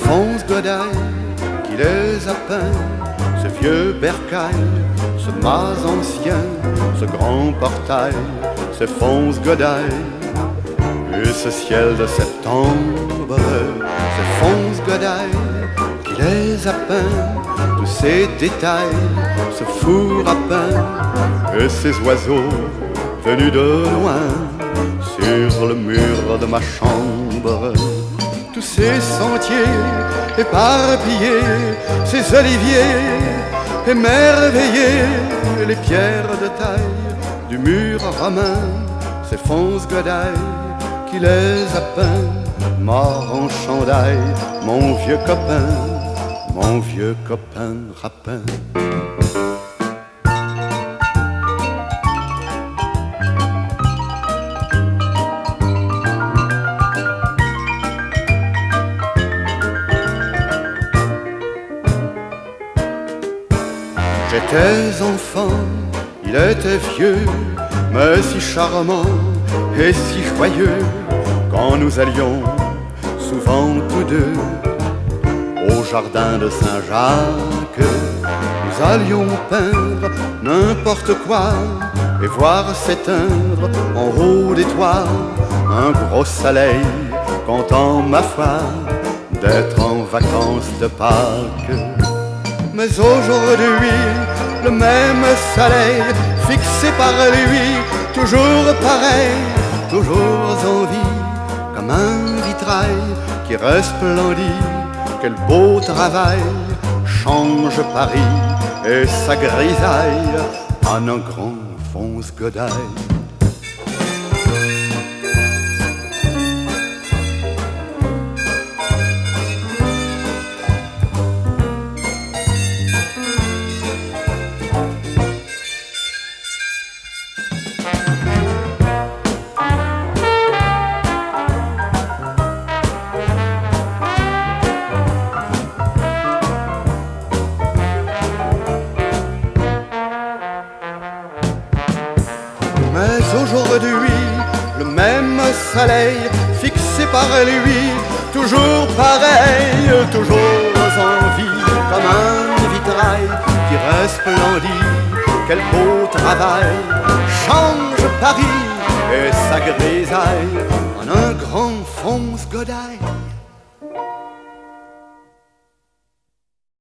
Fonce Godaille qui les a peints, ce vieux bercail, ce mas ancien, ce grand portail, ce Fonce Godaille et ce ciel de septembre, ce Fonce Godaille qui les a peints, tous ces détails, ce four à pain et ces oiseaux venus de loin sur le mur de ma chambre. Tous ces sentiers éparpillés, ces oliviers émerveillés, les pierres de taille du mur romain, ces Fonce Godaille qui les a peints, mort en chandail, mon vieux copain rapin. J'étais enfant, il était vieux, mais si charmant et si joyeux. Quand nous allions souvent tous deux au jardin de Saint-Jacques, nous allions peindre n'importe quoi et voir s'éteindre en haut des toits un gros soleil, content ma foi d'être en vacances de Pâques. Mais aujourd'hui, le même soleil, fixé par lui, toujours pareil, toujours en vie, comme un vitrail qui resplendit. Quel beau travail change Paris et sa grisaille en un grand Fonce Godaille. Mais aujourd'hui, le même soleil, fixé par lui, toujours pareil, toujours en vie, comme un vitrail qui resplendit. Quel beau travail change Paris et sa grisaille en un grand Fonce Godaille.